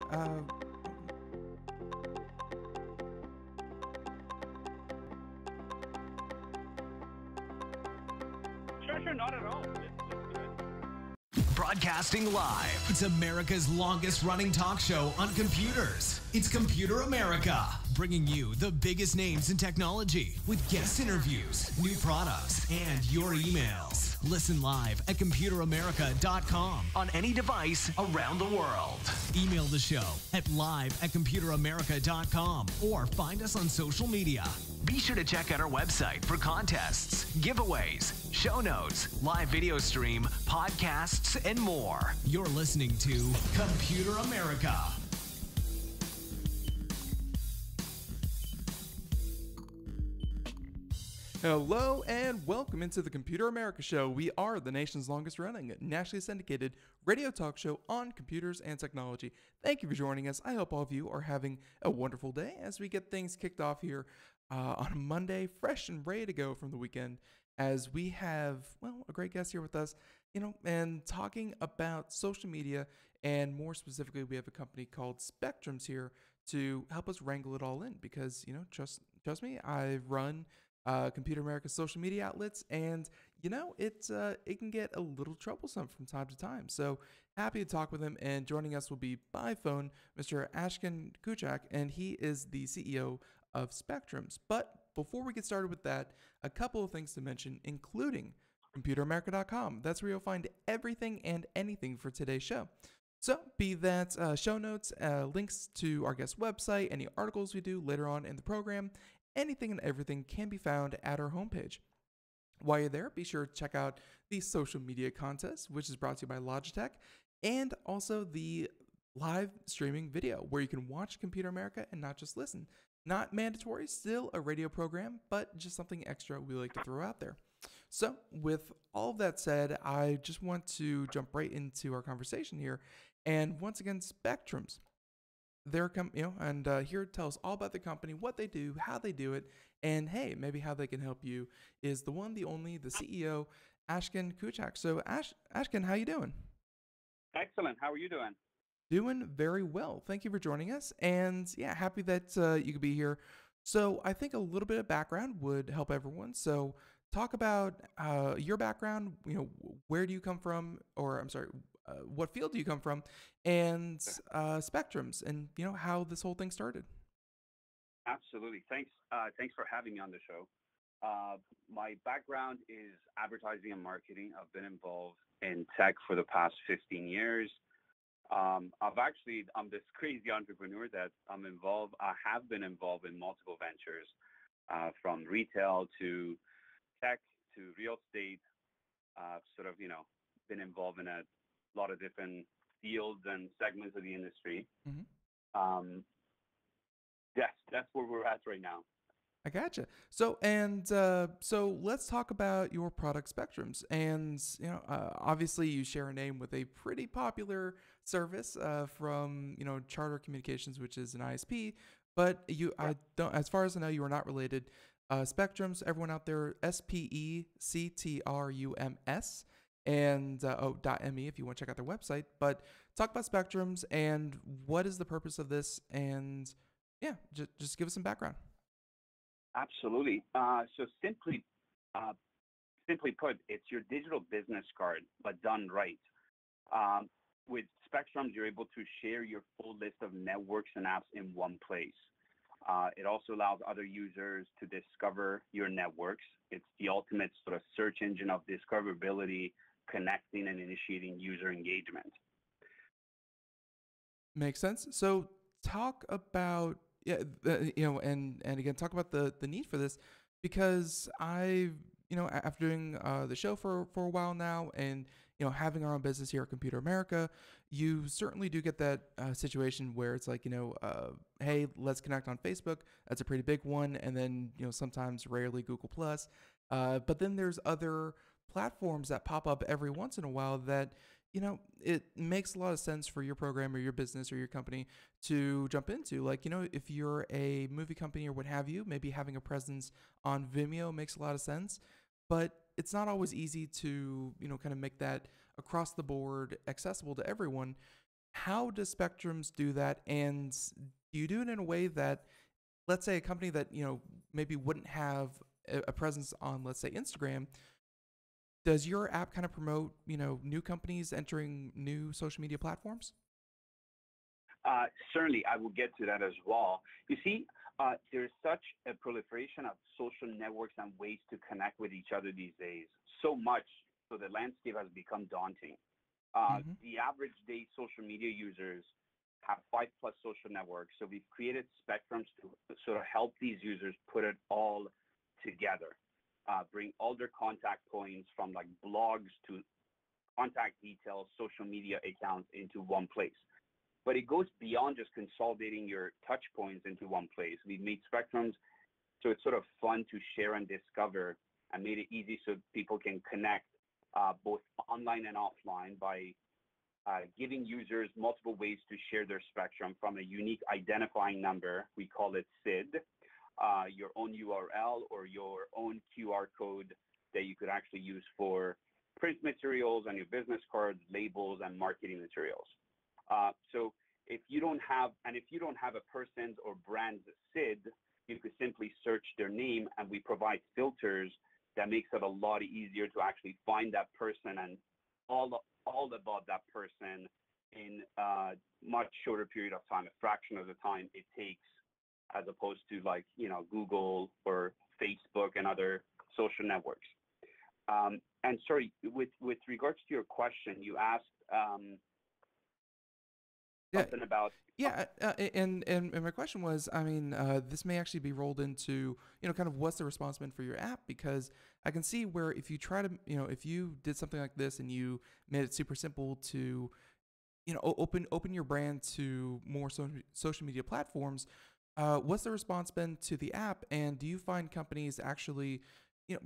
Sure, not at all. Let's do it. Broadcasting live. It's America's longest running talk show on computers. It's Computer America, bringing you the biggest names in technology with guest interviews, new products, and your emails. Listen live at computeramerica.com on any device around the world. Email the show at live@computeramerica.com or find us on social media. Be sure to check out our website for contests, giveaways, show notes, live video stream, podcasts, and more. You're listening to Computer America. Hello and welcome into the Computer America Show. We are the nation's longest running, nationally syndicated radio talk show on computers and technology. Thank you for joining us. I hope all of you are having a wonderful day as we get things kicked off here on a Monday, fresh and ready to go from the weekend, as we have, well, a great guest here with us, and talking about social media, and more specifically, we have a company called Spectre's here to help us wrangle it all in, because, trust me, I run Computer America's social media outlets, and it can get a little troublesome from time to time. So happy to talk with him, and joining us will be by phone Mr. Ashkan Kouchak, and he is the CEO of Spectre's. But before we get started with that, a couple of things to mention, including computeramerica.com. That's where you'll find everything and anything for today's show. So be that show notes, links to our guest website, any articles we do later on in the program, anything and everything can be found at our homepage. While you're there, be sure to check out the social media contest, which is brought to you by Logitech, and also the live streaming video where you can watch Computer America and not just listen. Not mandatory, still a radio program, but just something extra we like to throw out there. So with all of that said, I just want to jump right into our conversation here. And once again, Spectre's. They're here to tell us all about the company, what they do, how they do it, and hey, maybe how they can help you, is the one, the only, the CEO, Ashkan Kouchak. So Ashkan, how you doing? Excellent. How are you doing? Doing very well. Thank you for joining us, and yeah, happy that you could be here. So I think a little bit of background would help everyone. So talk about your background. Where do you come from, or I'm sorry, what field do you come from, and Spectre's, and how this whole thing started. Absolutely. Thanks for having me on the show. My background is advertising and marketing. I've been involved in tech for the past 15 years. I'm this crazy entrepreneur that I have been involved in multiple ventures, from retail to tech to real estate. Been involved in a lot of different fields and segments of the industry. Mm-hmm. Yes, that's where we're at right now. I gotcha. So let's talk about your product Spectre's, and obviously you share a name with a pretty popular service from Charter Communications, which is an ISP. But I don't, as far as I know, you are not related. Spectre's, everyone out there, SPECTRUMS. And .me if you want to check out their website. But talk about Spectre's and what is the purpose of this, and yeah, just give us some background. Absolutely. So simply put, it's your digital business card, but done right. With Spectre's, you're able to share your full list of networks and apps in one place. It also allows other users to discover your networks. It's the ultimate sort of search engine of discoverability, connecting and initiating user engagement. Makes sense. So talk about and again, talk about the need for this, because after doing the show for a while now, and having our own business here at Computer America, you certainly do get that situation where it's like, hey, let's connect on Facebook. That's a pretty big one, and then sometimes, rarely, Google Plus. But then there's other platforms that pop up every once in a while that it makes a lot of sense for your program or your business or your company to jump into. Like, if you're a movie company or what have you, maybe having a presence on Vimeo makes a lot of sense, but it's not always easy to, kind of make that across the board accessible to everyone. How does Spectrums do that? And do you do it in a way that, let's say, a company that maybe wouldn't have a presence on, let's say, Instagram, does your app kind of promote new companies entering new social media platforms? Certainly, I will get to that as well. You see, there's such a proliferation of social networks and ways to connect with each other these days, so much so the landscape has become daunting. Mm-hmm. The average day social media users have 5+ social networks, so we've created spectrums to sort of help these users put it all together, bring all their contact points from like blogs to contact details, social media accounts into one place. But it goes beyond just consolidating your touch points into one place. We've made spectrums so it's sort of fun to share and discover, and made it easy so people can connect both online and offline by giving users multiple ways to share their spectrum, from a unique identifying number, we call it SID, your own URL or your own QR code that you could actually use for print materials on your business cards, labels, and marketing materials. So if you don't have a person's or brand's SID, you could simply search their name, and we provide filters that makes it a lot easier to actually find that person and all about that person in a much shorter period of time, a fraction of the time it takes, as opposed to Google or Facebook and other social networks. And sorry, with regards to your question, you asked something about. Yeah, and my question was, I mean, this may actually be rolled into, kind of what's the response been for your app, because I can see where if you try to, if you did something like this and you made it super simple to, open your brand to more social media platforms, what's the response been to the app, and do you find companies actually,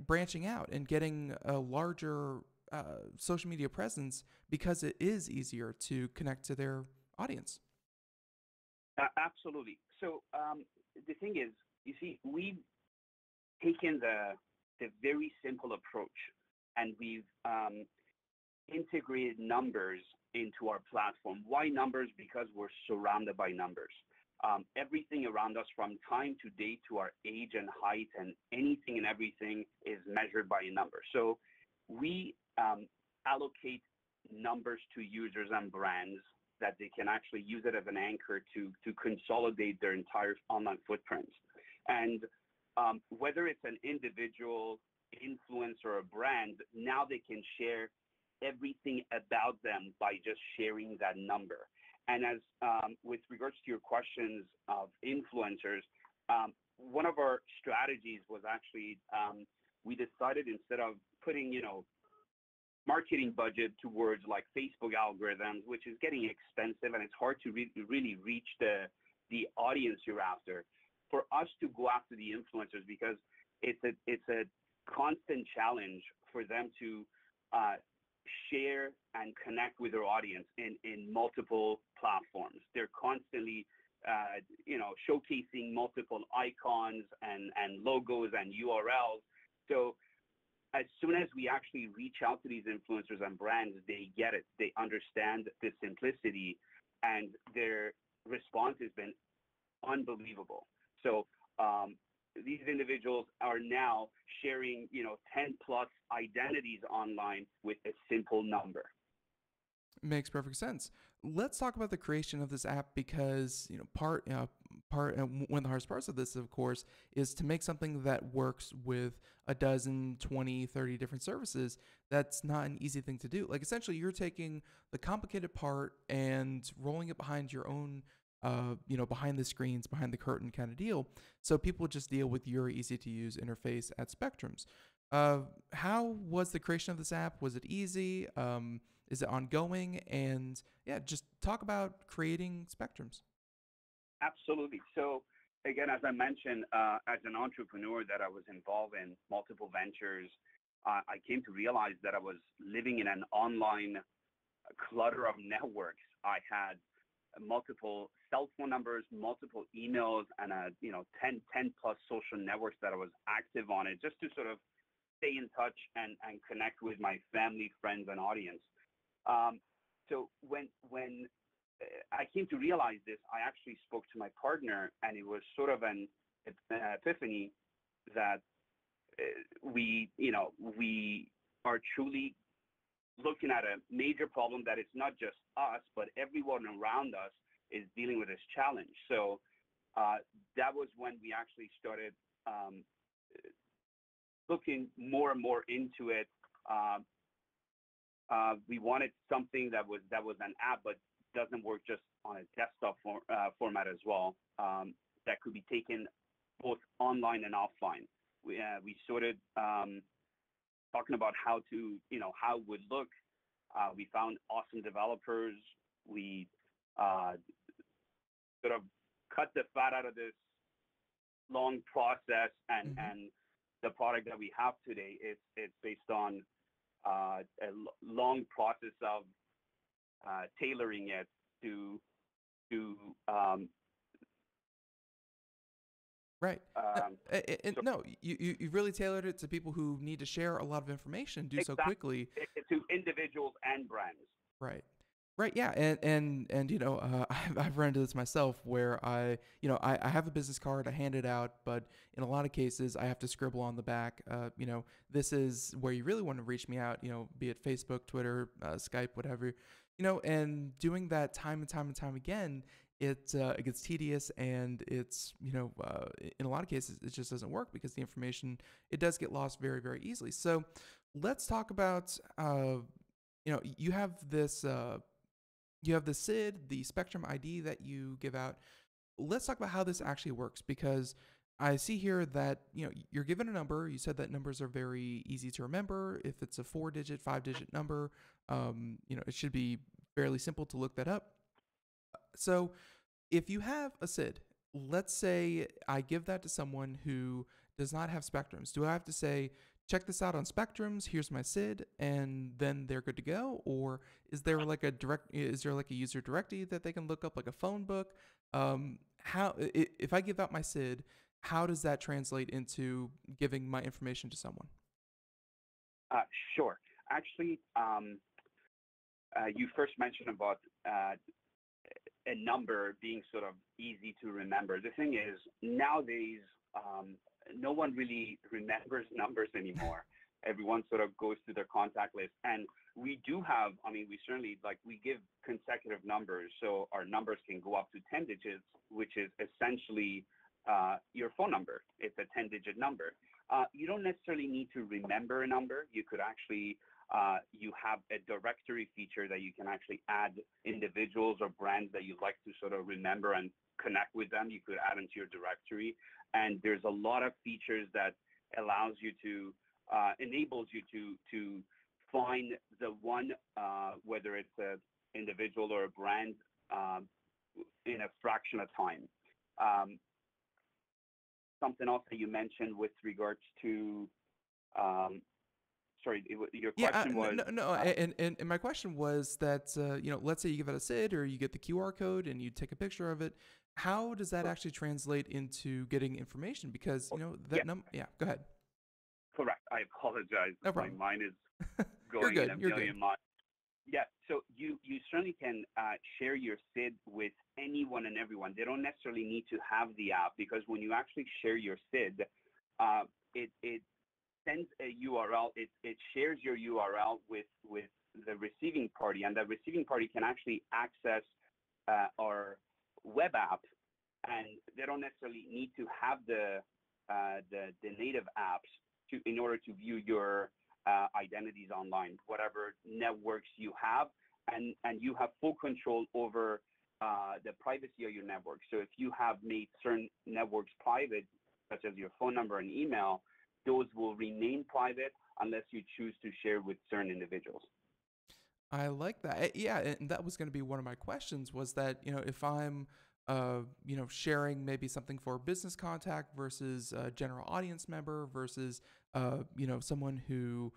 branching out and getting a larger social media presence because it is easier to connect to their audience? Absolutely. So the thing is, you see, we've taken the very simple approach, and we've integrated numbers into our platform. Why numbers? Because we're surrounded by numbers. Everything around us, from time to date to our age and height, and anything and everything is measured by a number. So we allocate numbers to users and brands that they can actually use it as an anchor to consolidate their entire online footprints. And whether it's an individual, influencer, or a brand, now they can share everything about them by just sharing that number. And as with regards to your questions of influencers, one of our strategies was actually we decided, instead of putting marketing budget towards like Facebook algorithms, which is getting expensive and it's hard to really reach the audience you're after, for us to go after the influencers, because it's a constant challenge for them to share and connect with their audience in multiple platforms. They're constantly showcasing multiple icons and logos and URLs. So as soon as we actually reach out to these influencers and brands, they get it. They understand the simplicity, and their response has been unbelievable. So these individuals are now sharing, 10+ identities online with a simple number. Makes perfect sense. Let's talk about the creation of this app, because one of the hardest parts of this, of course, is to make something that works with a dozen, 20, 30 different services. That's not an easy thing to do. Like, essentially, you're taking the complicated part and rolling it behind your own, behind the screens, behind the curtain kind of deal, so people just deal with your easy to use interface at Spectrums. How was the creation of this app? Was it easy? Is it ongoing? And yeah, just talk about creating Spectrums. Absolutely. So again, as I mentioned, as an entrepreneur that I was involved in multiple ventures, I came to realize that I was living in an online clutter of networks. I had multiple cell phone numbers, multiple emails, and 10+ social networks that I was active on it, just to sort of stay in touch and connect with my family, friends, and audience. So when I came to realize this. I actually spoke to my partner, and it was sort of an epiphany that we are truly looking at a major problem that it's not just us, but everyone around us is dealing with this challenge. So that was when we actually started looking more and more into it. We wanted something that was an app, but doesn't work just on a desktop format as well. That could be taken both online and offline. We started talking about how it would look. We found awesome developers. We sort of cut the fat out of this long process, and the product that we have today, it's based on a long process of tailoring it to right. No, you really tailored it to people who need to share a lot of information, do so quickly. To individuals and brands. Right. Right. Yeah. And I've run into this myself where I have a business card, I hand it out, but in a lot of cases I have to scribble on the back, this is where you really want to reach me out, be it Facebook, Twitter, Skype, whatever, and doing that time and time and time again, it gets tedious, and it's, in a lot of cases it just doesn't work because the information, it does get lost very, very easily. So let's talk about, you have this, you have the SID, the Spectrum ID that you give out. Let's talk about how this actually works, because I see here that, you're given a number. You said that numbers are very easy to remember. If it's a 4-digit, 5-digit number, it should be fairly simple to look that up. So if you have a SID, let's say I give that to someone who does not have Spectrums. Do I have to say, check this out on Spectrums, here's my SID, and then they're good to go? Or is there like a user directory that they can look up, like a phone book? If I give out my SID, how does that translate into giving my information to someone? Sure. Actually, you first mentioned about a number being sort of easy to remember. The thing is, nowadays, no one really remembers numbers anymore. Everyone sort of goes to their contact list. And we do have, we give consecutive numbers. So our numbers can go up to 10 digits, which is essentially your phone number. It's a 10-digit number. You don't necessarily need to remember a number. You could actually, you have a directory feature that you can actually add individuals or brands that you'd like to sort of remember and connect with them. You could add them to your directory. And there's a lot of features that allows you to, enables you to find the one, whether it's an individual or a brand, in a fraction of time. Something else that you mentioned with regards to, sorry, your question was... And my question was that, let's say you give out a SID or you get the QR code and you take a picture of it. How does that actually translate into getting information? Because, go ahead. Correct. I apologize. No problem. My mind is going in a million miles. Yeah, so you certainly can share your SID with anyone and everyone. They don't necessarily need to have the app, because when you actually share your SID, it sends a URL. It shares your URL with the receiving party, and the receiving party can actually access our web app, and they don't necessarily need to have the native apps in order to view your identities online, whatever networks you have, and you have full control over the privacy of your network. So if you have made certain networks private, such as your phone number and email, those will remain private unless you choose to share with certain individuals. I like that. Yeah, and that was going to be one of my questions, was that, if I'm sharing maybe something for a business contact versus a general audience member versus, someone who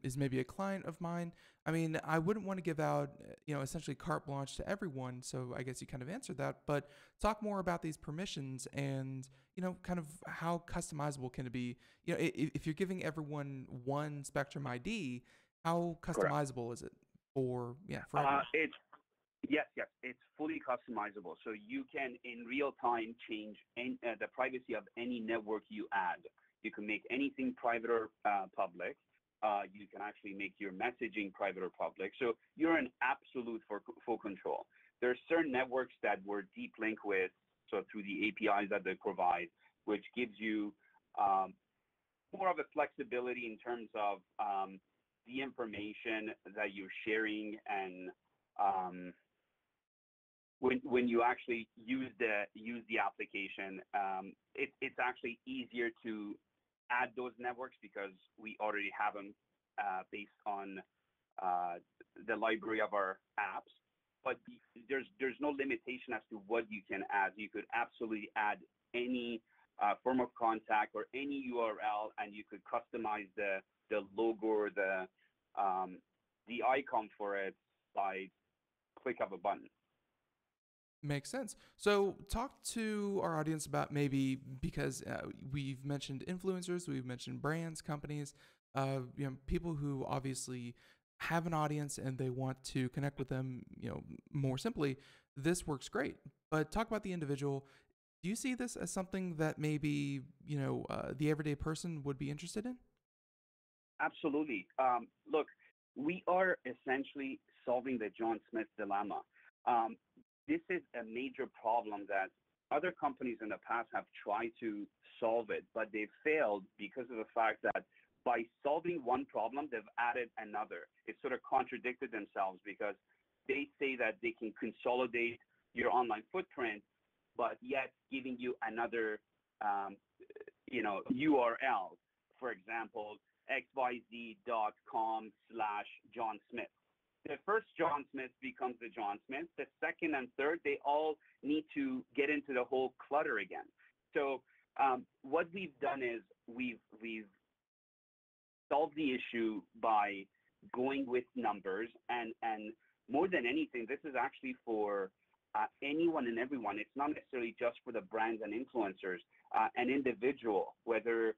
is maybe a client of mine. I mean, I wouldn't want to give out, essentially carte blanche to everyone. So I guess you kind of answered that, but talk more about these permissions and, kind of how customizable can it be? If you're giving everyone one Spectrum ID, how customizable is it for everyone? Yes, yes, it's fully customizable. So you can, in real time, change the privacy of any network you add. You can make anything private or public. You can actually make your messaging private or public. So you're in absolute full control. There are certain networks that we're deep linked with, so through the APIs that they provide, which gives you more of a flexibility in terms of the information that you're sharing and when you actually use the application, it's actually easier to add those networks because we already have them based on the library of our apps. But there's no limitation as to what you can add. You could absolutely add any form of contact or any URL, and you could customize the logo or the icon for it by click of a button. Makes sense. So talk to our audience about maybe, because we've mentioned influencers, we've mentioned brands, companies, people who obviously have an audience and they want to connect with them, more simply. This works great. But talk about the individual. Do you see this as something that maybe, the everyday person would be interested in? Absolutely. Look, we are essentially solving the John Smith dilemma. This is a major problem that other companies in the past have tried to solve it, but they've failed because of the fact that by solving one problem, they've added another. It sort of contradicted themselves because they say that they can consolidate your online footprint, but yet giving you another, URL. For example, xyz.com/John Smith. The first John Smith becomes the John Smith. The second and third, they all need to get into the whole clutter again. So what we've done is we've solved the issue by going with numbers, and more than anything, this is actually for anyone and everyone. It's not necessarily just for the brands and influencers. An individual, whether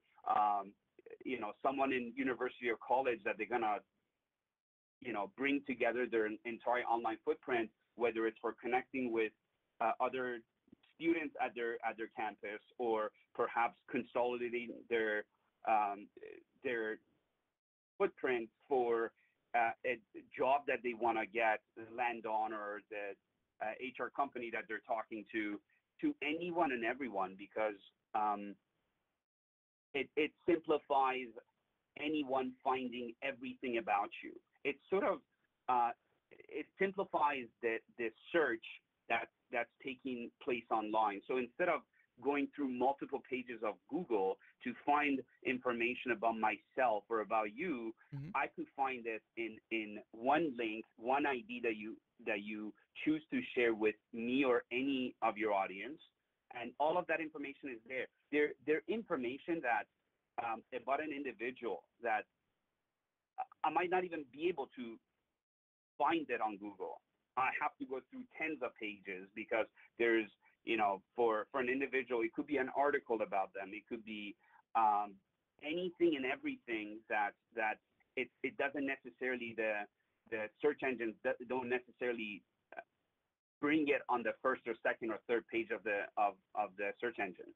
someone in university or college that they're gonna bring together their entire online footprint, whether it's for connecting with other students at their campus, or perhaps consolidating their footprint for a job that they want to land on, or the HR company that they're talking to anyone and everyone, because it simplifies anyone finding everything about you. It sort of it simplifies the search that's taking place online. So instead of going through multiple pages of Google to find information about myself or about you, I could find it in one link, one ID that you choose to share with me or any of your audience, and all of that information is there. They're information that about an individual that I might not even be able to find it on Google. I have to go through tens of pages because there's, for an individual, it could be an article about them. It could be anything and everything that it doesn't necessarily, the search engines don't necessarily bring it on the first or second or third page of the search engine.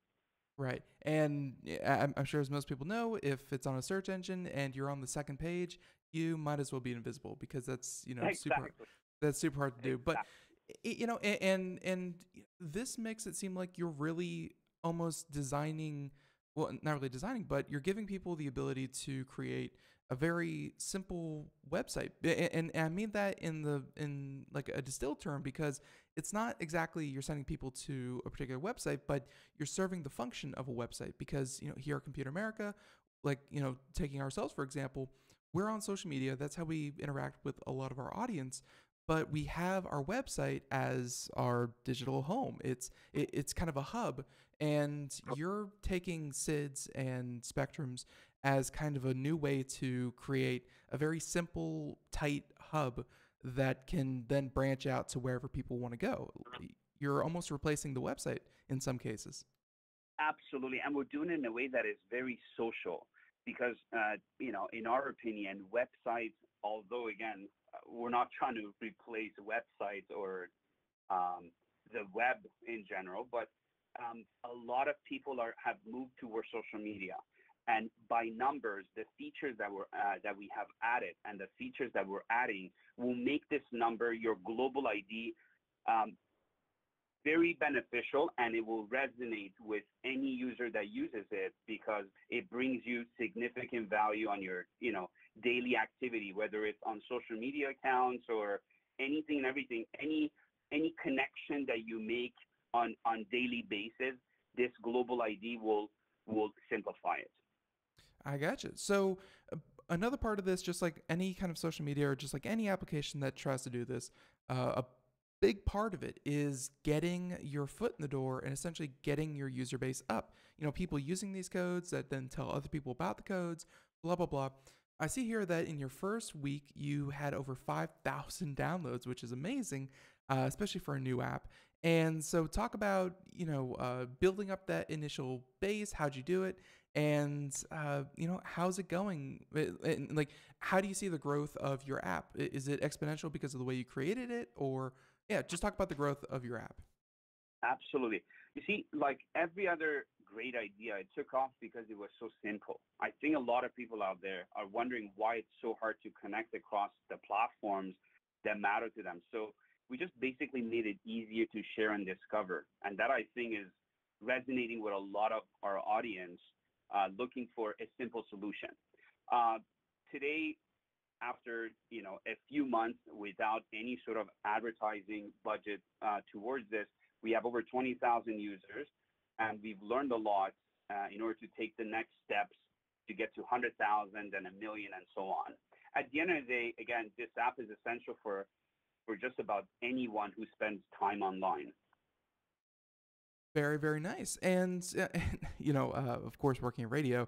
Right. And I'm sure, as most people know, if it's on a search engine and you're on the second page, you might as well be invisible, because that's, super hard to do. But, and this makes it seem like you're really almost designing, well, not really designing, but you're giving people the ability to create a very simple website. And I mean that in like a distilled term, because it's not exactly you're sending people to a particular website, but you're serving the function of a website. Because, here at Computer America, like, taking ourselves, for example, we're on social media. That's how we interact with a lot of our audience. But we have our website as our digital home. It's kind of a hub, and you're taking SIDS and Spectrums as kind of a new way to create a very simple, tight hub that can then branch out to wherever people want to go. You're almost replacing the website in some cases. Absolutely, and we're doing it in a way that is very social. because in our opinion, websites, although again, we're not trying to replace websites or the web in general, but a lot of people have moved towards social media, and by numbers, the features that we have added and the features that we're adding will make this number, your global ID, very beneficial, and it will resonate with any user that uses it because it brings you significant value on your daily activity, whether it's on social media accounts or anything and everything, any connection that you make on daily basis. This global ID will simplify it. I gotcha. So another part of this, just like any kind of social media or just like any application that tries to do this, a big part of it is getting your foot in the door and essentially getting your user base up. People using these codes that then tell other people about the codes, blah, blah, blah. I see here that in your first week, you had over 5,000 downloads, which is amazing, especially for a new app. And so talk about, building up that initial base. How'd you do it? And, how's it going? And, like, how do you see the growth of your app? Is it exponential because of the way you created it? Or, yeah, just talk about the growth of your app. Absolutely. You see, like every other great idea, it took off because it was so simple. I think a lot of people out there are wondering why it's so hard to connect across the platforms that matter to them. So we just basically made it easier to share and discover. And that, I think, is resonating with a lot of our audience looking for a simple solution. Today, after a few months without any sort of advertising budget towards this, we have over 20,000 users, and we've learned a lot in order to take the next steps to get to 100,000 and a million and so on. At the end of the day, again, this app is essential for just about anyone who spends time online. Very, very nice. And, of course, working in radio,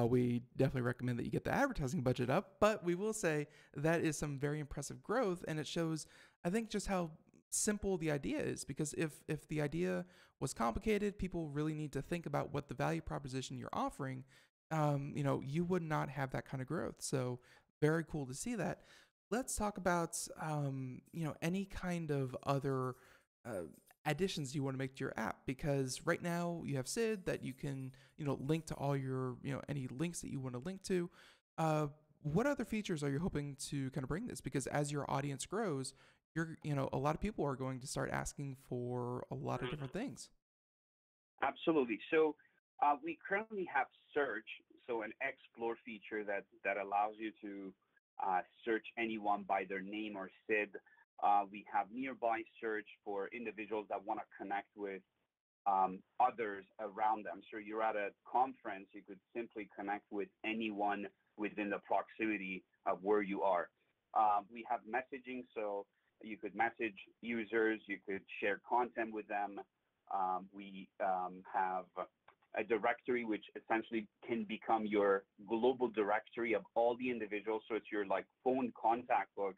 we definitely recommend that you get the advertising budget up. But we will say that is some very impressive growth. And it shows, I think, just how simple the idea is. Because if the idea was complicated, people really need to think about what the value proposition you're offering, you would not have that kind of growth. So very cool to see that. Let's talk about, any kind of other additions you want to make to your app, because right now you have Sid that you can, link to all your, any links that you want to link to. What other features are you hoping to kind of bring this? Because as your audience grows, a lot of people are going to start asking for a lot of different things. Absolutely. So we currently have search, so an explore feature that allows you to search anyone by their name or Sid. We have nearby search for individuals that want to connect with others around them. So you're at a conference, you could simply connect with anyone within the proximity of where you are. We have messaging, so you could message users, you could share content with them. We have a directory which essentially can become your global directory of all the individuals. So it's your like phone contact book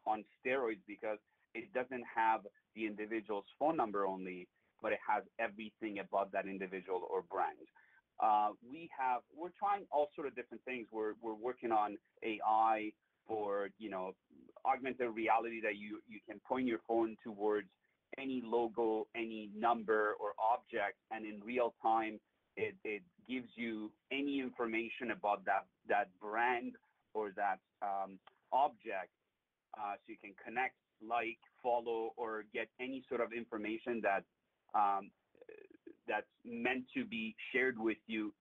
on steroids, because it doesn't have the individual's phone number only, but it has everything about that individual or brand. We're trying all sort of different things. We're working on AI for, augmented reality, that you can point your phone towards any logo, any number or object, and in real time, it gives you any information about that brand or that object. So you can connect, like, follow, or get any sort of information that's meant to be shared with you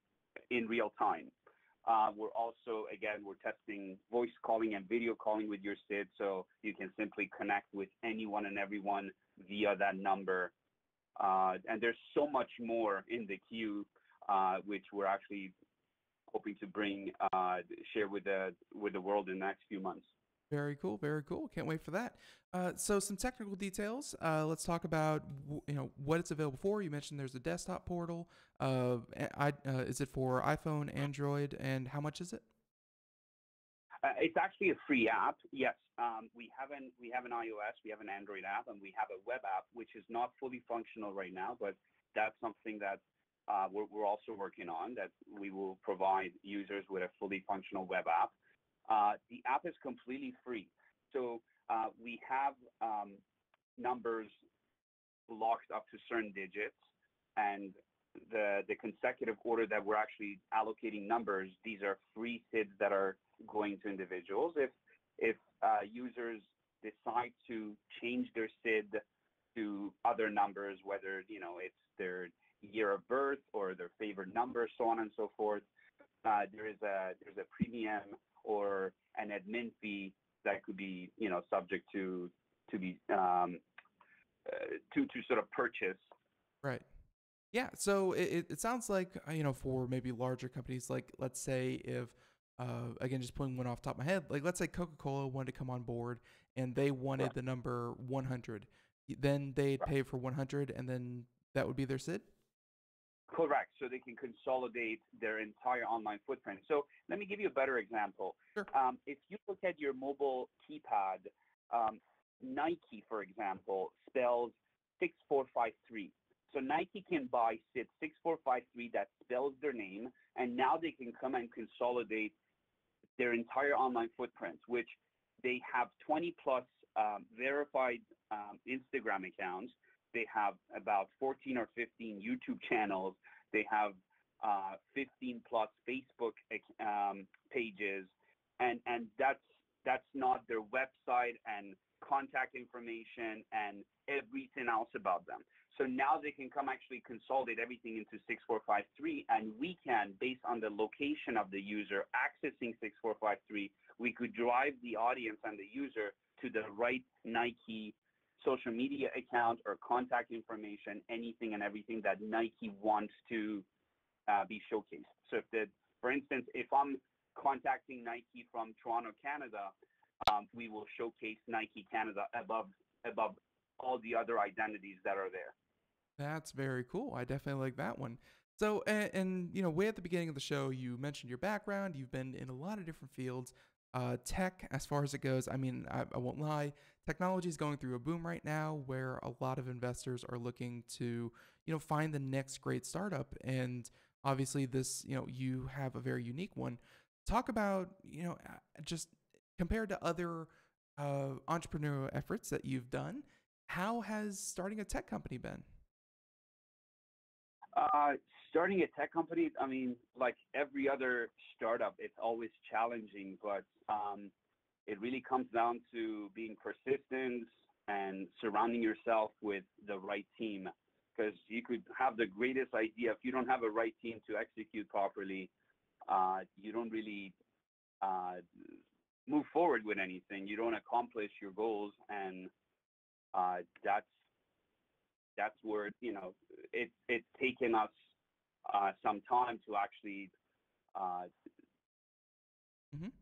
in real time. We're testing voice calling and video calling with your Sid, so you can simply connect with anyone and everyone via that number. And there's so much more in the queue, which we're actually hoping to share with the world in the next few months. Very cool. Very cool. Can't wait for that. So some technical details. Let's talk about what it's available for. You mentioned there's a desktop portal. Is it for iPhone, Android, and how much is it? It's actually a free app. Yes, we have an iOS, we have an Android app, and we have a web app, which is not fully functional right now, but that's something that we're also working on, that we will provide users with a fully functional web app. The app is completely free. So we have numbers locked up to certain digits, and the consecutive order that we're actually allocating numbers, these are free SIDs that are going to individuals. If users decide to change their SID to other numbers, whether it's their year of birth or their favorite number, so on and so forth, there's a premium or an admin fee that could be subject to be to sort of purchase. Right. Yeah. So it sounds like, for maybe larger companies, like let's say if, again, just pulling one off the top of my head, like let's say Coca-Cola wanted to come on board and they wanted the number 100, then they'd pay for 100 and then that would be their SID? Correct. So they can consolidate their entire online footprint. So let me give you a better example. Sure. If you look at your mobile keypad, Nike, for example, spells 6453. So Nike can buy SID 6453 that spells their name, and now they can come and consolidate their entire online footprint, which they have 20 plus verified Instagram accounts. They have about 14 or 15 YouTube channels. They have 15 plus Facebook pages, and that's not their website and contact information and everything else about them. So now they can come actually consolidate everything into 6453, and we can, based on the location of the user accessing 6453, we could drive the audience and the user to the right Nike social media account or contact information, anything and everything that Nike wants to be showcased. So for instance, if I'm contacting Nike from Toronto, Canada, we will showcase Nike Canada above all the other identities that are there. That's very cool. I definitely like that one. So, and way at the beginning of the show, you mentioned your background. You've been in a lot of different fields. Tech, as far as it goes, I mean, I won't lie, technology is going through a boom right now where a lot of investors are looking to, find the next great startup. And obviously this, you have a very unique one. Talk about, just compared to other entrepreneurial efforts that you've done, how has starting a tech company been? Starting a tech company, I mean, like every other startup, it's always challenging, but it really comes down to being persistent and surrounding yourself with the right team. Because you could have the greatest idea, if you don't have a right team to execute properly, you don't really move forward with anything. You don't accomplish your goals, and that's where it's taken us some time to actually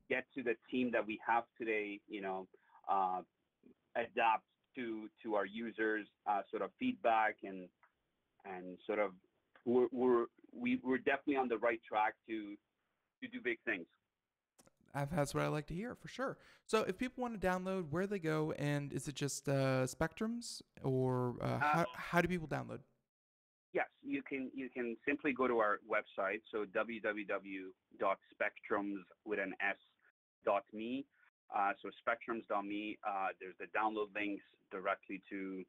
get to the team that we have today. Adapt to our users' sort of feedback, and sort of we're definitely on the right track to do big things. That's what I like to hear, for sure. So if people want to download, where they go, and is it just Spectrums, or how do people download? Yes, you can simply go to our website, so www.spectrums.me. So spectrums.me, there's the download links directly to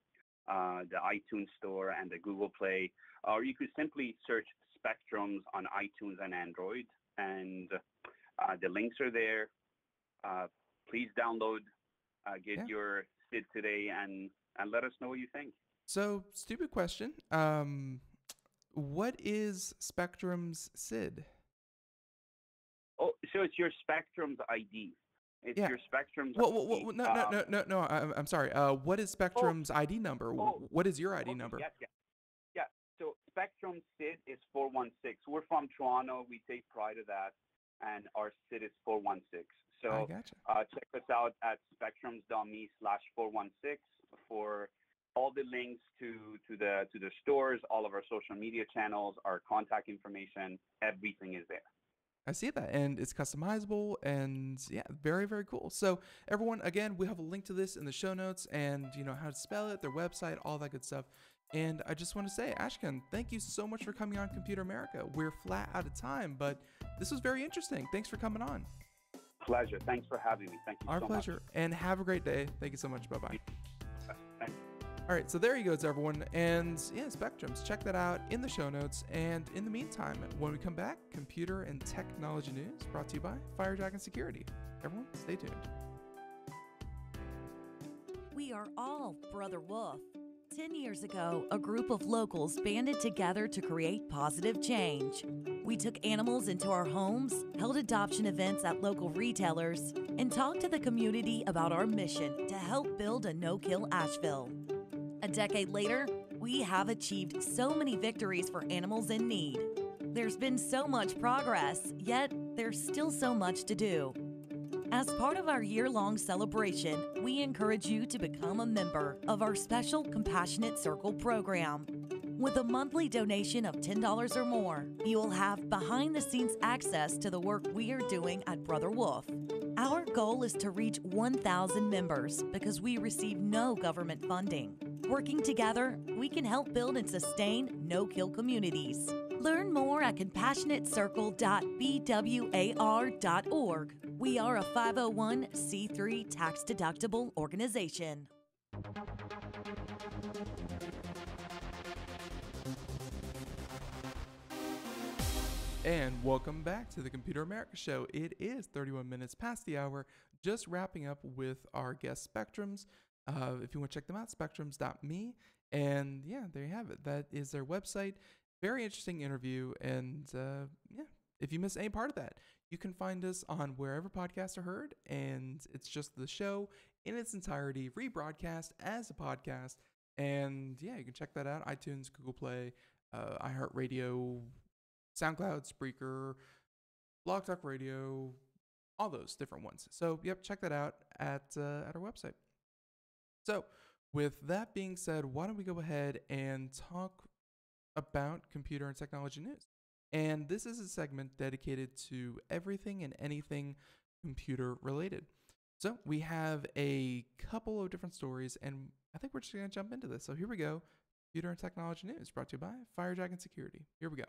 the iTunes Store and the Google Play, or you could simply search Spectrums on iTunes and Android, and the links are there. Please download, get your SID today, and let us know what you think. So, stupid question. What is Spectrum's SID? Oh, so it's your Spectrum's ID. It's your Spectrum's ID. No. I'm sorry. What is Spectrum's ID number? What is your ID number? Yeah. So Spectrum SID is 416. We're from Toronto. We take pride of that, and our SID is 416. So I gotcha. Check us out at spectrums.me/416 for all the links to the stores, all of our social media channels, our contact information. Everything is there. I see that, and it's customizable, and yeah, very, very cool. So everyone, again, we have a link to this in the show notes, and how to spell it, their website, all that good stuff. And I just want to say, Ashkan, thank you so much for coming on Computer America. We're flat out of time, but this was very interesting. Thanks for coming on. Pleasure. Thanks for having me. Thank you so much. Our pleasure. And have a great day. Thank you so much. Bye-bye. Thanks. All right, so there you go, everyone. And yeah, Spectrums, check that out in the show notes. And in the meantime, when we come back, computer and technology news brought to you by Firejack and Security. Everyone, stay tuned. We are all Brother Wolf. 10 years ago, a group of locals banded together to create positive change. We took animals into our homes, held adoption events at local retailers, and talked to the community about our mission to help build a no-kill Asheville. A decade later, we have achieved so many victories for animals in need. There's been so much progress, yet there's still so much to do. As part of our year-long celebration, we encourage you to become a member of our special Compassionate Circle program. With a monthly donation of $10 or more, you will have behind-the-scenes access to the work we are doing at Brother Wolf. Our goal is to reach 1,000 members because we receive no government funding. Working together, we can help build and sustain no-kill communities. Learn more at compassionatecircle.bwar.org. We are a 501c3 tax-deductible organization. And welcome back to the Computer America Show. It is 31 minutes past the hour, just wrapping up with our guest Spectrums. If you want to check them out, spectrums.me. And yeah, there you have it. That is their website. Very interesting interview. And yeah, if you miss any part of that, you can find us on wherever podcasts are heard. And it's just the show in its entirety, rebroadcast as a podcast. And yeah, you can check that out. iTunes, Google Play, iHeartRadio, SoundCloud, Spreaker, Blog Talk Radio, all those different ones. So yep, check that out at our website. So with that being said, why don't we go ahead and talk about computer and technology news? And this is a segment dedicated to everything and anything computer related. So we have a couple of different stories, and I think we're just going to jump into this. So here we go. Computer and technology news brought to you by Firejack and Security. Here we go.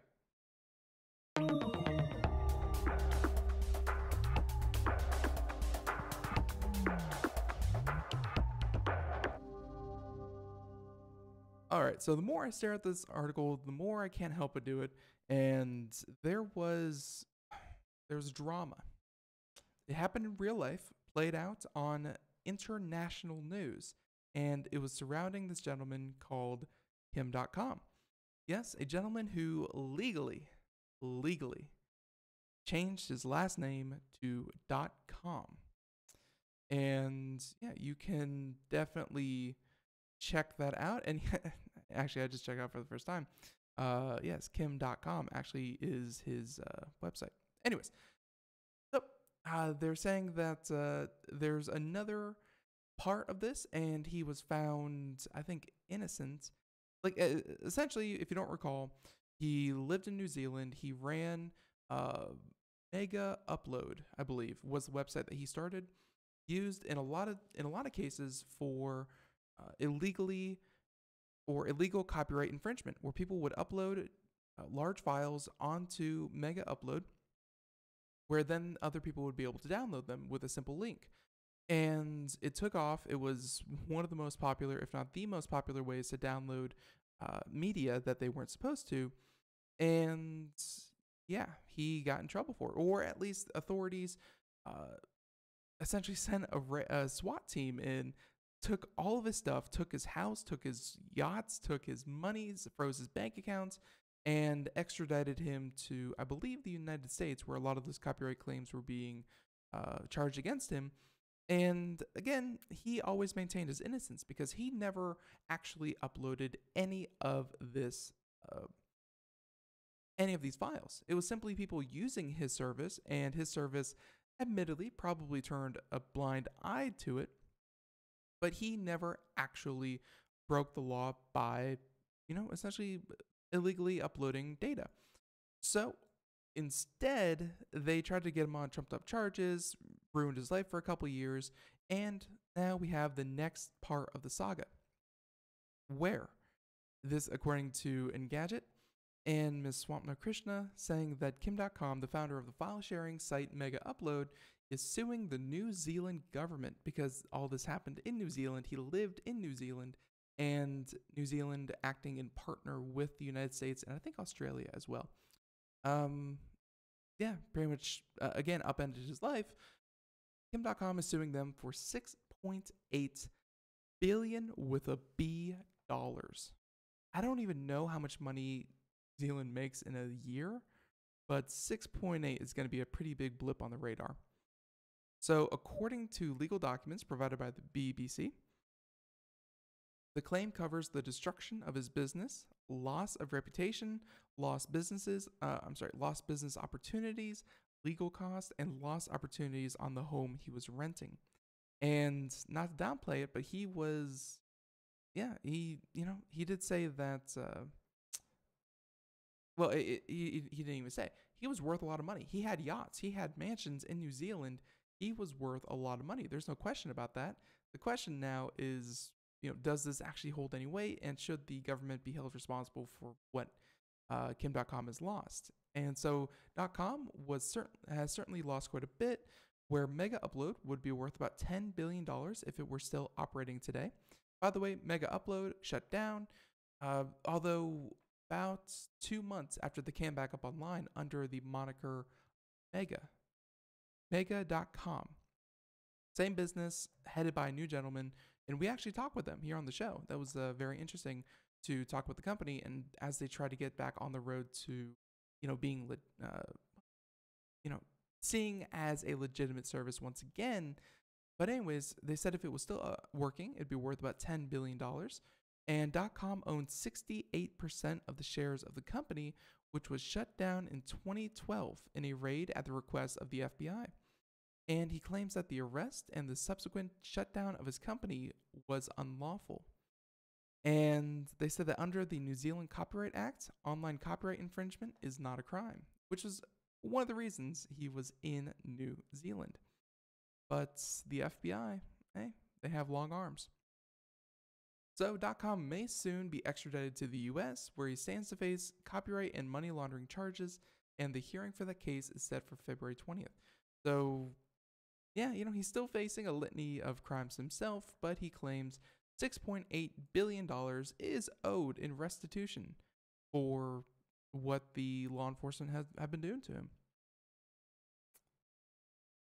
All right, so the more I stare at this article, the more I can't help but do it. And there was drama. It happened in real life, played out on international news, and it was surrounding this gentleman called Kim.com. Yes, a gentleman who legally changed his last name to .com. And yeah, you can definitely check that out. And actually, I just checked out for the first time. Yes, Kim.com actually is his website. Anyways, so they're saying that there's another part of this, and he was found, I think, innocent. Like, essentially, if you don't recall, he lived in New Zealand. He ran Mega Upload, I believe, was the website that he started, used in a lot of cases for illegal copyright infringement, where people would upload large files onto Mega Upload, where then other people would be able to download them with a simple link. And it took off. It was one of the most popular, if not the most popular ways to download media that they weren't supposed to. And yeah, he got in trouble for it, or at least authorities essentially sent a SWAT team in, took all of his stuff, took his house, took his yachts, took his monies, froze his bank accounts, and extradited him to, I believe, the United States, where a lot of those copyright claims were being charged against him. And again, he always maintained his innocence because he never actually uploaded any of these files. It was simply people using his service, and his service admittedly probably turned a blind eye to it, but he never actually broke the law by, essentially illegally uploading data. So instead, they tried to get him on trumped up charges, ruined his life for a couple years, and now we have the next part of the saga, where This according to Engadget. And Ms. Swampna Krishna saying that Kim.com, the founder of the file-sharing site Mega Upload, is suing the New Zealand government because all this happened in New Zealand. He lived in New Zealand, and New Zealand acting in partner with the United States and I think Australia as well. Yeah, pretty much, again, upended his life. Kim.com is suing them for $6.8 billion with a B dollars. I don't even know how much money New Zealand makes in a year, but 6.8 is going to be a pretty big blip on the radar. So, according to legal documents provided by the BBC, the claim covers the destruction of his business, loss of reputation, lost business opportunities, legal costs, and lost opportunities on the home he was renting. And not to downplay it, but he was, he did say that, he didn't even say. He was worth a lot of money. He had yachts. He had mansions in New Zealand. He was worth a lot of money. There's no question about that. The question now is, does this actually hold any weight, and should the government be held responsible for what Kim.com has lost? And so .com has certainly lost quite a bit, where Mega Upload would be worth about $10 billion if it were still operating today. By the way, Mega Upload shut down, although about 2 months after they came back up online under the moniker Mega.com. Same business, headed by a new gentleman, and we actually talked with them here on the show. That was very interesting to talk with the company, and as they try to get back on the road to, being, seeing as a legitimate service once again. But anyways, they said if it was still working, it'd be worth about $10 billion. And .com owns 68% of the shares of the company, which was shut down in 2012 in a raid at the request of the FBI. And he claims that the arrest and the subsequent shutdown of his company was unlawful. And they said that under the New Zealand Copyright Act, online copyright infringement is not a crime, which is one of the reasons he was in New Zealand. But the FBI, they have long arms. So .com may soon be extradited to the US, where he stands to face copyright and money laundering charges, and the hearing for that case is set for February 20th. So, he's still facing a litany of crimes himself, but he claims $6.8 billion is owed in restitution for what the law enforcement have been doing to him.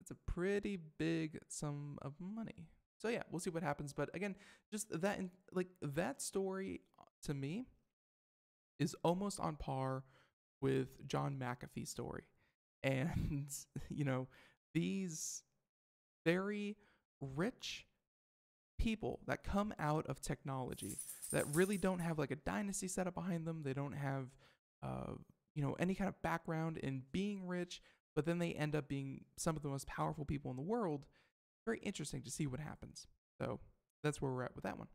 It's a pretty big sum of money. So yeah, we'll see what happens. But again, just that story to me is almost on par with John McAfee's story. And, these very rich people that come out of technology that really don't have like a dynasty set up behind them. They don't have, any kind of background in being rich, but then they end up being some of the most powerful people in the world. Very interesting to see what happens. So that's where we're at with that one.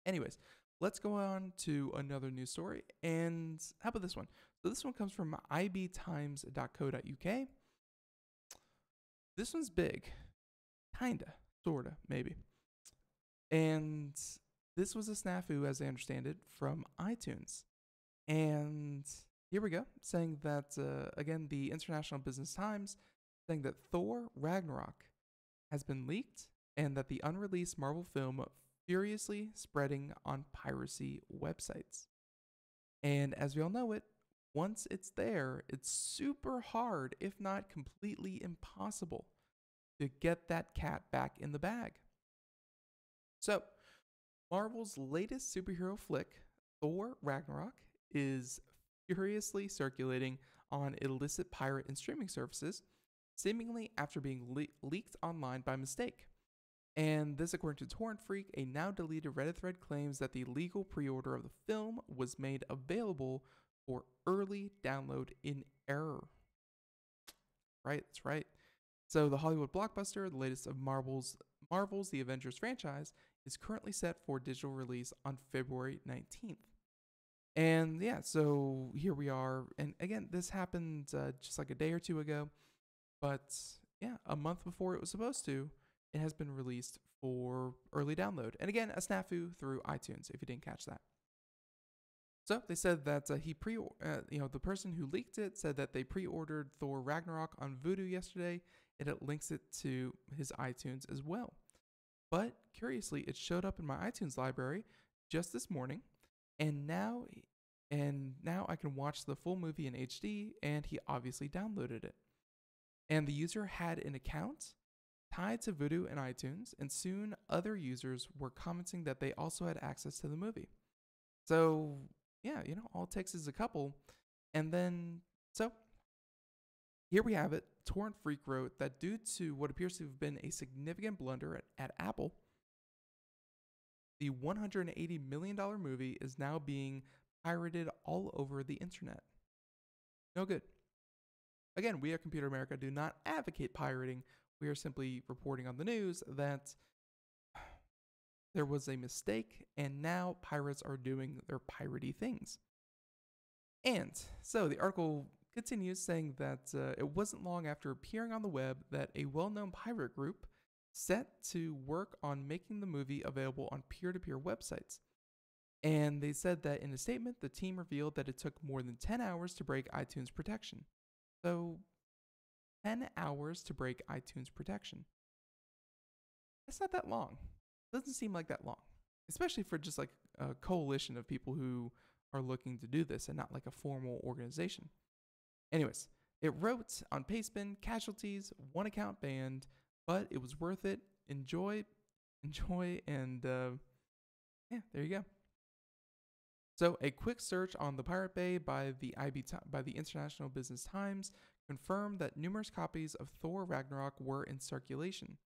Anyways, let's go on to another news story. And how about this one? So this one comes from ibtimes.co.uk. This one's big. Kinda. Sorta. Maybe. And this was a snafu, as I understand it, from iTunes. And here we go, saying that, again, the International Business Times, saying that Thor Ragnarok has been leaked and that the unreleased Marvel film furiously spreading on piracy websites. And as we all know it, once it's there, it's super hard, if not completely impossible, to get that cat back in the bag. So, Marvel's latest superhero flick, Thor Ragnarok, is furiously circulating on illicit pirate and streaming services, seemingly after being leaked online by mistake. And this, according to Torrent Freak, a now deleted Reddit thread claims that the legal pre-order of the film was made available for early download in error. Right, that's right. So the Hollywood blockbuster, the latest of Marvel's The Avengers franchise, is currently set for digital release on February 19th. And yeah, so here we are. And again, this happened just like a day or two ago. But yeah, a month before it was supposed to, it has been released for early download. And again, a snafu through iTunes, if you didn't catch that. So they said that the person who leaked it said that they pre-ordered Thor Ragnarok on Vudu yesterday, and it links it to his iTunes as well. But curiously, it showed up in my iTunes library just this morning, and now I can watch the full movie in HD, and he obviously downloaded it. And the user had an account tied to Vudu and iTunes, and soon other users were commenting that they also had access to the movie. So, yeah, all it takes is a couple. And then, so here we have it. Torrent Freak wrote that due to what appears to have been a significant blunder at Apple, the $180 million movie is now being pirated all over the internet. No good. Again, we at Computer America do not advocate pirating. We are simply reporting on the news that there was a mistake, and now pirates are doing their piratey things. And so the article continues saying that it wasn't long after appearing on the web that a well-known pirate group set to work on making the movie available on peer-to-peer websites. And they said that in a statement, the team revealed that it took more than 10 hours to break iTunes protection. So, 10 hours to break iTunes protection. That's not that long. Doesn't seem like that long, especially for just like a coalition of people who are looking to do this and not like a formal organization. Anyways, it wrote on Pastebin, casualties, one account banned, but it was worth it. Enjoy, and yeah, there you go. So a quick search on the Pirate Bay by the International Business Times confirmed that numerous copies of Thor Ragnarok were in circulation.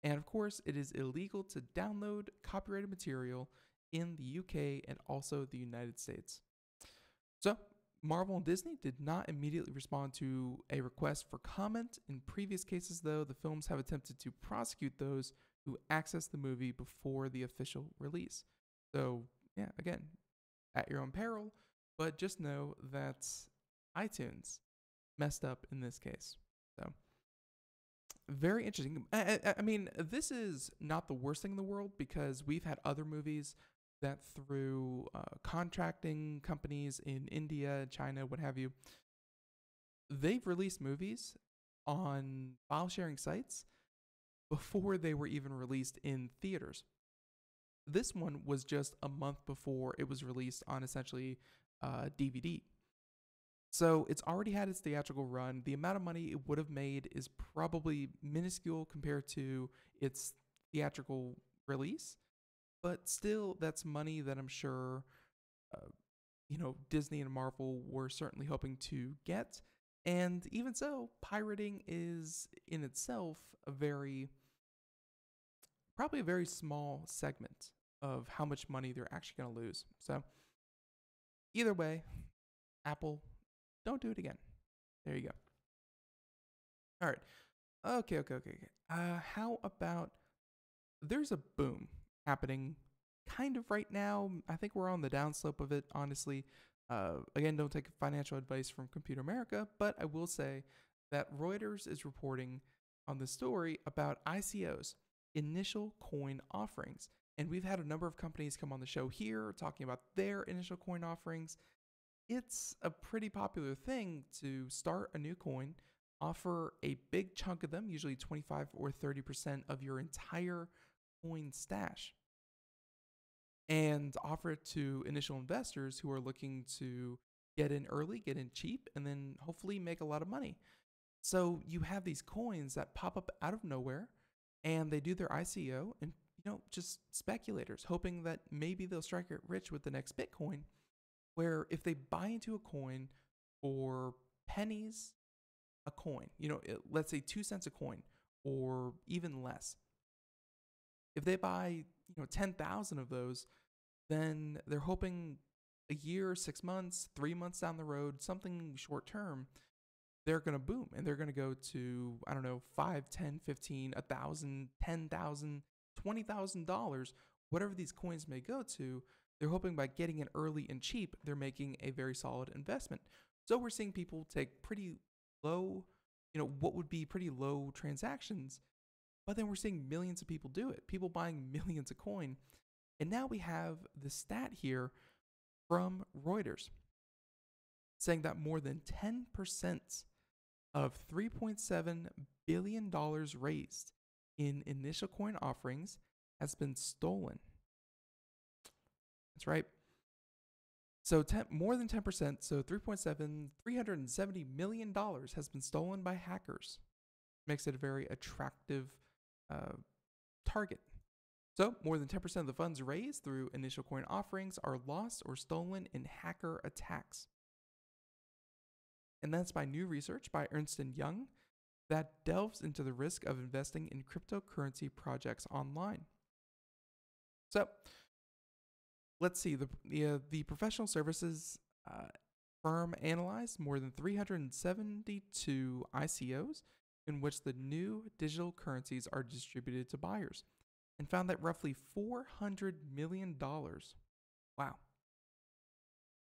And of course, it is illegal to download copyrighted material in the UK and also the United States. So, Marvel and Disney did not immediately respond to a request for comment. In previous cases, though, the films have attempted to prosecute those who access the movie before the official release. So, yeah, again, at your own peril, but just know that iTunes messed up in this case. So, very interesting. I mean, this is not the worst thing in the world because we've had other movies that through contracting companies in India, China, what have you, they've released movies on file sharing sites before they were even released in theaters. This one was just a month before it was released on essentially DVD. So it's already had its theatrical run. The amount of money it would have made is probably minuscule compared to its theatrical release. But still, that's money that I'm sure, Disney and Marvel were certainly hoping to get. And even so, pirating is in itself probably a very small segment of how much money they're actually going to lose. So either way, Apple, don't do it again. There you go. All right. Okay. How about there's a boom happening kind of right now. I think we're on the downslope of it, honestly. Again, don't take financial advice from Computer America, but I will say that Reuters is reporting on the story about ICOs, initial coin offerings. And we've had a number of companies come on the show here talking about their initial coin offerings. It's a pretty popular thing to start a new coin, offer a big chunk of them, usually 25 or 30% of your entire coin stash, and offer it to initial investors who are looking to get in early, get in cheap, and then hopefully make a lot of money. So you have these coins that pop up out of nowhere, and they do their ICO, and just speculators hoping that maybe they'll strike it rich with the next Bitcoin, where if they buy into a coin for pennies a coin, let's say 2 cents a coin or even less, if they buy 10,000 of those, then they're hoping a year, 6 months, 3 months down the road, something short term, they're going to boom and they're going to go to, I don't know, 5, 10, 15, 1,000, 10,000, $20,000, whatever these coins may go to. They're hoping by getting in early and cheap, they're making a very solid investment. So we're seeing people take pretty low, what would be pretty low transactions, but then we're seeing millions of people do it, people buying millions of coin. And now we have the stat here from Reuters, saying that more than 10% of $3.7 billion raised in initial coin offerings has been stolen. That's right. So more than 10%, so $370 million has been stolen by hackers. Makes it a very attractive target. So more than 10% of the funds raised through initial coin offerings are lost or stolen in hacker attacks. And that's by new research by Ernst & Young that delves into the risk of investing in cryptocurrency projects online. So let's see, the professional services firm analyzed more than 372 ICOs in which the new digital currencies are distributed to buyers and found that roughly $400 million, wow,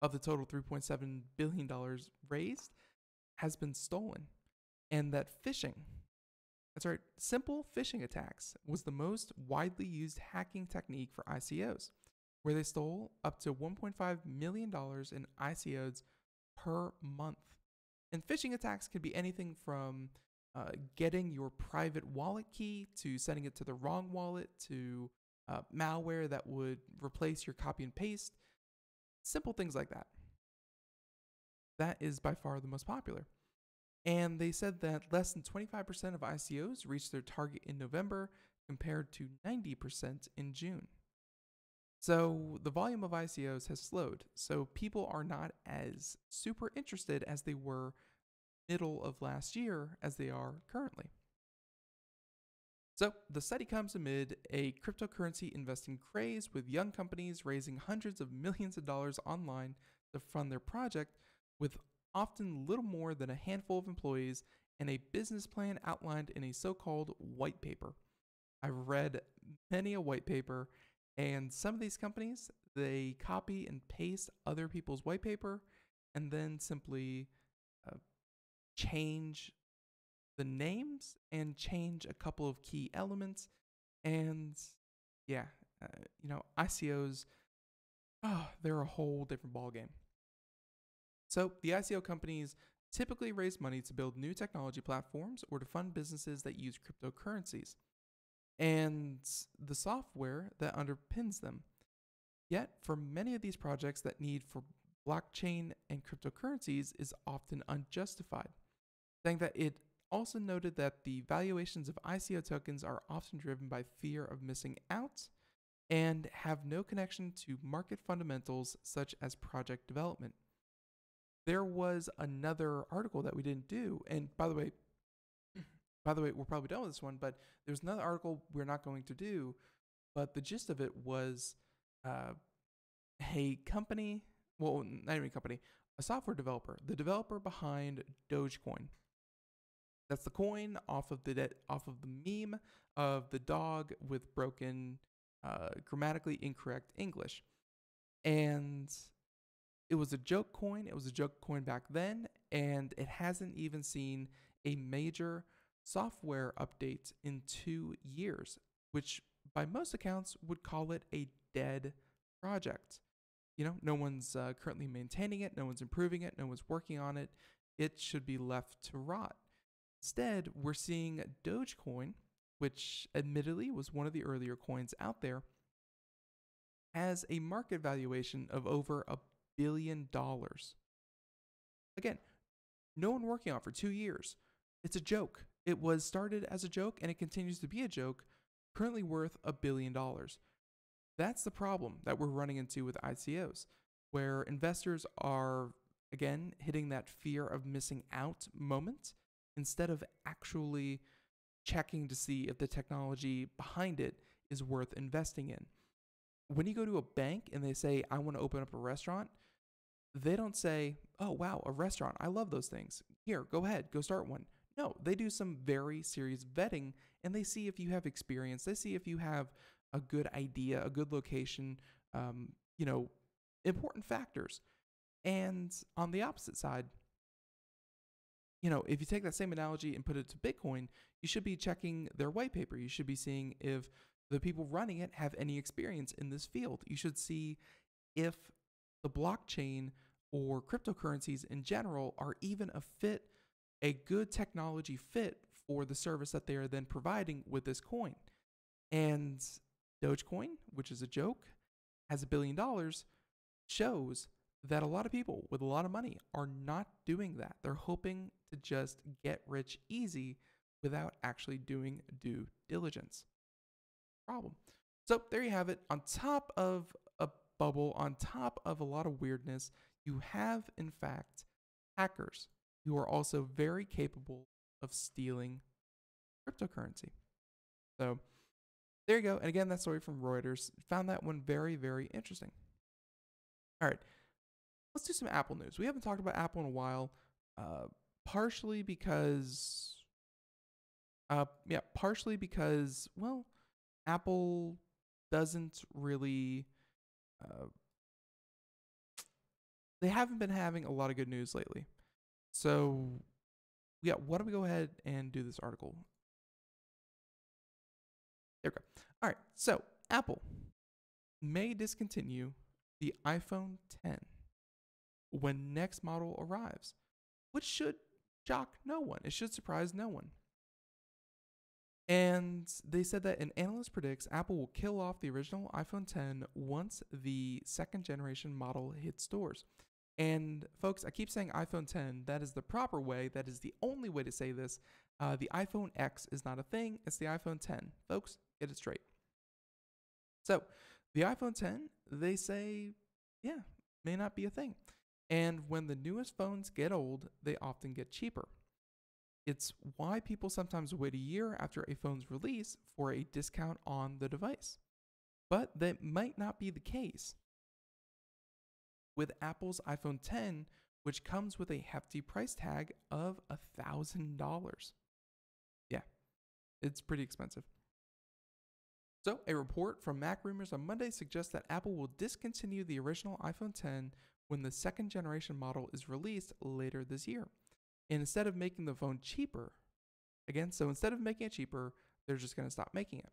of the total $3.7 billion raised has been stolen, and that phishing, that's right, simple phishing attacks was the most widely used hacking technique for ICOs, where they stole up to $1.5 million in ICOs per month. And phishing attacks can be anything from getting your private wallet key to sending it to the wrong wallet to malware that would replace your copy and paste, simple things like that. That is by far the most popular. And they said that less than 25% of ICOs reached their target in November compared to 90% in June. So the volume of ICOs has slowed. So people are not as super interested as they were middle of last year as they are currently. So the study comes amid a cryptocurrency investing craze with young companies raising hundreds of millions of dollars online to fund their project with often little more than a handful of employees and a business plan outlined in a so-called white paper. I've read many a white paper, and some of these companies, they copy and paste other people's white paper and then simply change the names and change a couple of key elements. And yeah, ICOs, they're a whole different ballgame. So the ICO companies typically raise money to build new technology platforms or to fund businesses that use cryptocurrencies and the software that underpins them. Yet, for many of these projects, that need for blockchain and cryptocurrencies is often unjustified, saying that it also noted that the valuations of ICO tokens are often driven by fear of missing out and have no connection to market fundamentals such as project development. There was another article that we didn't do, and by the way, we're probably done with this one, but there's another article we're not going to do, but the gist of it was a company, well, not even a company, a software developer, the developer behind Dogecoin. That's the coin off of the meme of the dog with broken, grammatically incorrect English. And it was a joke coin. It was a joke coin back then, and it hasn't even seen a major software update in 2 years, which by most accounts would call it a dead project. No one's currently maintaining it. No one's improving it. No one's working on it. It should be left to rot. Instead, we're seeing Dogecoin, which admittedly was one of the earlier coins out there, has a market valuation of over $1 billion. Again, no one working on it for 2 years. It's a joke. It was started as a joke and it continues to be a joke, currently worth $1 billion. That's the problem that we're running into with ICOs, where investors are, again, hitting that fear of missing out moment instead of actually checking to see if the technology behind it is worth investing in. When you go to a bank and they say, I want to open up a restaurant, they don't say, oh, wow, a restaurant. I love those things. Here, go ahead, go start one. No, they do some very serious vetting and they see if you have experience. They see if you have a good idea, a good location, important factors. And on the opposite side, if you take that same analogy and put it to Bitcoin, you should be checking their white paper. You should be seeing if the people running it have any experience in this field. You should see if the blockchain or cryptocurrencies in general are even a good technology fit for the service that they are then providing with this coin. And Dogecoin, which is a joke, has $1 billion, shows that a lot of people with a lot of money are not doing that. They're hoping to just get rich easy without actually doing due diligence. Problem. So there you have it. On top of a bubble, on top of a lot of weirdness, you have, in fact, hackers who are also very capable of stealing cryptocurrency. So there you go. And again, that story from Reuters. Found that one very, very interesting. All right. Let's do some Apple news. We haven't talked about Apple in a while, partially because, well, Apple doesn't really, they haven't been having a lot of good news lately. So, yeah, why don't we go ahead and do this article? There we go. All right, so Apple may discontinue the iPhone 10 when next model arrives, which should shock no one. It should surprise no one. And they said that an analyst predicts Apple will kill off the original iPhone 10 once the second generation model hits stores. And folks, I keep saying iPhone 10. That is the proper way. That is the only way to say this. The iPhone X is not a thing. It's the iPhone 10. Folks, get it straight. So the iPhone 10, they say, yeah, may not be a thing. And when the newest phones get old, they often get cheaper. It's why people sometimes wait a year after a phone's release for a discount on the device. But that might not be the case with Apple's iPhone 10, which comes with a hefty price tag of $1,000. Yeah, it's pretty expensive. So, a report from Mac Rumors on Monday suggests that Apple will discontinue the original iPhone 10 when the second generation model is released later this year. And instead of making the phone cheaper, instead of making it cheaper, they're just going to stop making it.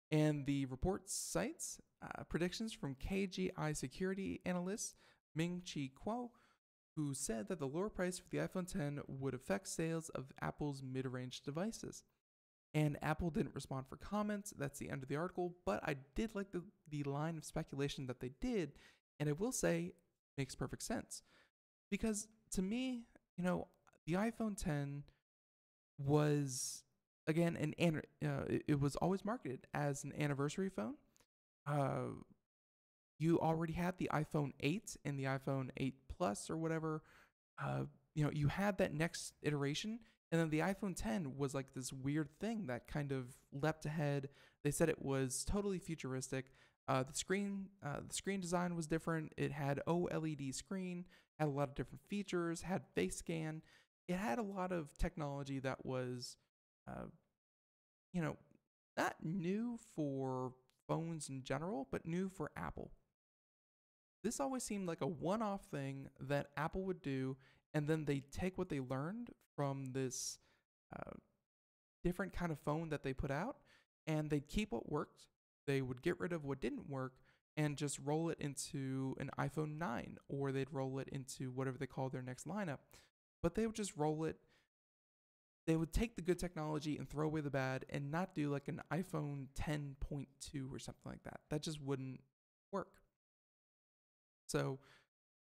And the report cites predictions from KGI security analyst Ming-Chi Kuo, who said that the lower price for the iPhone 10 would affect sales of Apple's mid-range devices. And Apple didn't respond for comments. That's the end of the article. But I did like the line of speculation that they did. And I will say, it makes perfect sense. Because to me, the iPhone 10 was, again, it was always marketed as an anniversary phone. You already had the iPhone 8 and the iPhone 8 Plus or whatever. You had that next iteration. And then the iPhone 10 was like this weird thing that kind of leapt ahead. They said it was totally futuristic. The screen design was different. It had OLED screen, had a lot of different features, had face scan. It had a lot of technology that was, not new for phones in general, but new for Apple. This always seemed like a one-off thing that Apple would do, and then they take what they learned from this different kind of phone that they put out, and they'd keep what worked. They would get rid of what didn't work and just roll it into an iPhone 9, or they'd roll it into whatever they call their next lineup. But they would just roll it. They would take the good technology and throw away the bad and not do like an iPhone 10.2 or something like that. That just wouldn't work. So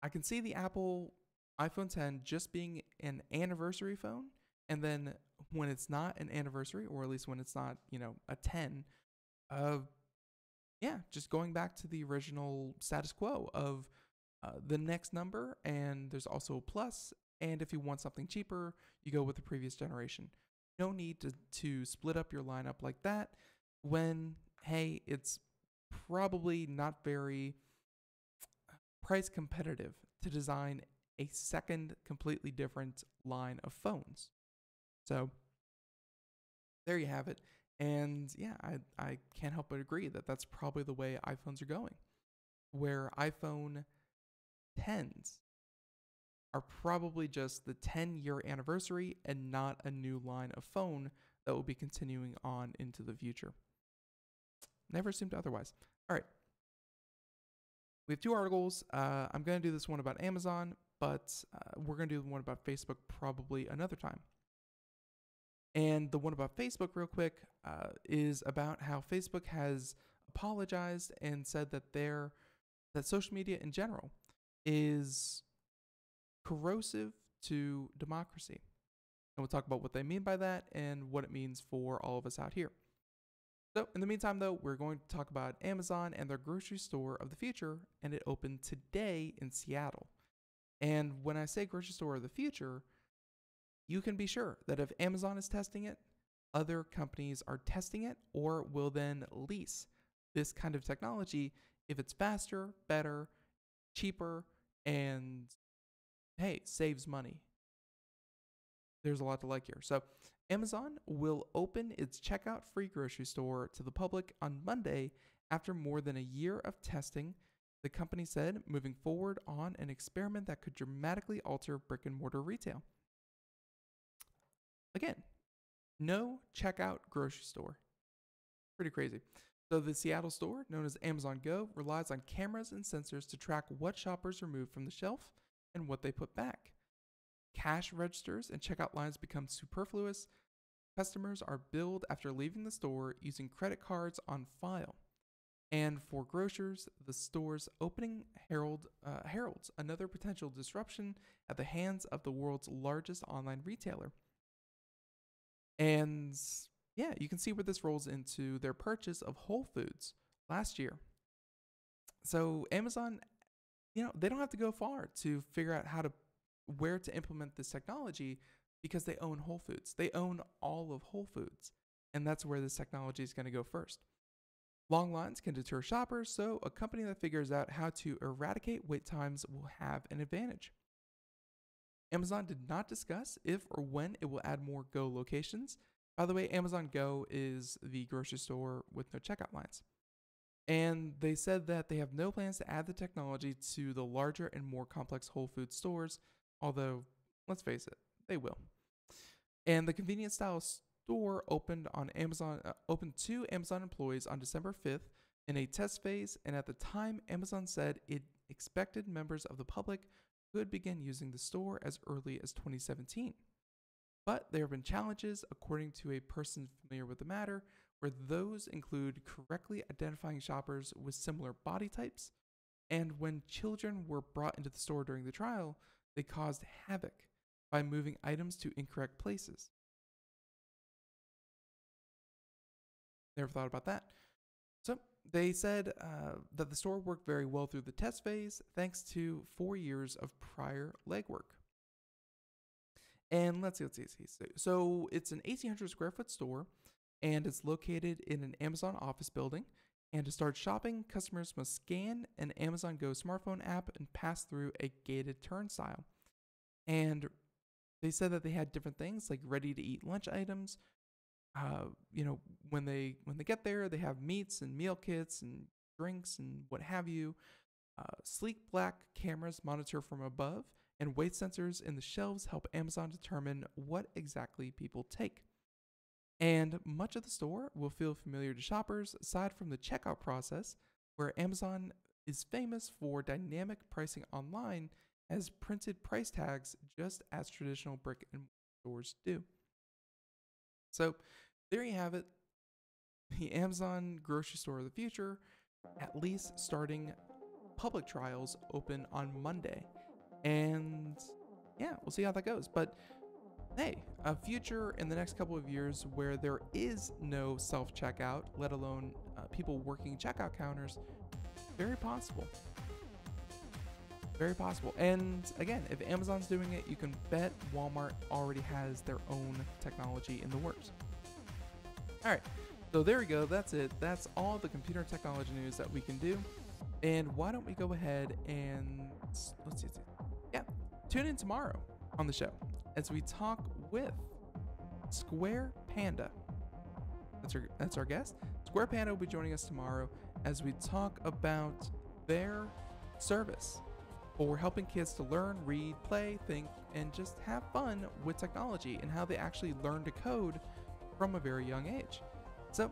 I can see the Apple iPhone 10 just being an anniversary phone. And then when it's not an anniversary, or at least when it's not, a 10, just going back to the original status quo of the next number, and there's also a plus. And if you want something cheaper, you go with the previous generation. No need to split up your lineup like that when, hey, it's probably not very price competitive to design a second completely different line of phones. So there you have it. And yeah, I can't help but agree that that's probably the way iPhones are going, where iPhone 10s are probably just the 10-year anniversary and not a new line of phone that will be continuing on into the future. Never assumed otherwise. All right. We have two articles. I'm going to do this one about Amazon, but we're going to do the one about Facebook probably another time. And the one about Facebook, real quick, is about how Facebook has apologized and said that that social media in general is corrosive to democracy. And we'll talk about what they mean by that and what it means for all of us out here. So in the meantime, though, we're going to talk about Amazon and their grocery store of the future, and it opened today in Seattle. And when I say grocery store of the future, you can be sure that if Amazon is testing it, other companies are testing it or will then lease this kind of technology if it's faster, better, cheaper, and hey, saves money. There's a lot to like here. So Amazon will open its checkout-free grocery store to the public on Monday after more than a year of testing, the company said, moving forward on an experiment that could dramatically alter brick-and-mortar retail. Again, no checkout grocery store. Pretty crazy. So the Seattle store, known as Amazon Go, relies on cameras and sensors to track what shoppers remove from the shelf and what they put back. Cash registers and checkout lines become superfluous. Customers are billed after leaving the store using credit cards on file. And for grocers, the store's opening heralds another potential disruption at the hands of the world's largest online retailer. And yeah, you can see where this rolls into their purchase of Whole Foods last year. So Amazon, they don't have to go far to figure out where to implement this technology because they own Whole Foods. They own all of Whole Foods, and that's where this technology is going to go first. Long lines can deter shoppers, so a company that figures out how to eradicate wait times will have an advantage. Amazon did not discuss if or when it will add more Go locations. By the way, Amazon Go is the grocery store with no checkout lines. And they said that they have no plans to add the technology to the larger and more complex Whole Foods stores, although, let's face it, they will. And the convenience style store opened to Amazon employees on December 5th in a test phase, and at the time, Amazon said it expected members of the public could begin using the store as early as 2017. But there have been challenges, according to a person familiar with the matter, where those include correctly identifying shoppers with similar body types, and when children were brought into the store during the trial, they caused havoc by moving items to incorrect places. Never thought about that. So they said that the store worked very well through the test phase thanks to 4 years of prior legwork. And let's see. So it's an 1,800 square foot store, and it's located in an Amazon office building. And to start shopping, customers must scan an Amazon Go smartphone app and pass through a gated turnstile. And they said that they had different things like ready-to-eat lunch items. When they get there, they have meats and meal kits and drinks and what have you. Sleek black cameras monitor from above, and weight sensors in the shelves help Amazon determine what exactly people take. And much of the store will feel familiar to shoppers, aside from the checkout process, where Amazon is famous for dynamic pricing online as printed price tags, just as traditional brick and mortar stores do. So there you have it, the Amazon grocery store of the future, at least starting public trials open on Monday. And yeah, we'll see how that goes. But hey, a future in the next couple of years where there is no self-checkout, let alone people working checkout counters, very possible. Very possible. And again, if Amazon's doing it, you can bet Walmart already has their own technology in the works. All right, so there we go. That's it. That's all the computer technology news that we can do. And why don't we go ahead and let's see. Yeah, tune in tomorrow on the show as we talk with Square Panda. That's our guest. Square Panda will be joining us tomorrow as we talk about their service for helping kids to learn, read, play, think, and just have fun with technology, and how they actually learn to code from a very young age. So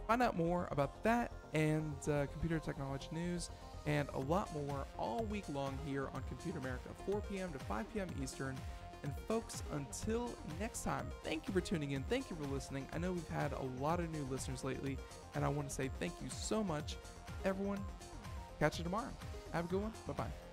find out more about that and computer technology news and a lot more all week long here on Computer America, 4 p.m. to 5 p.m. Eastern. And folks, until next time, thank you for tuning in. Thank you for listening. I know we've had a lot of new listeners lately, and I want to say thank you so much. Everyone, catch you tomorrow. Have a good one. Bye-bye.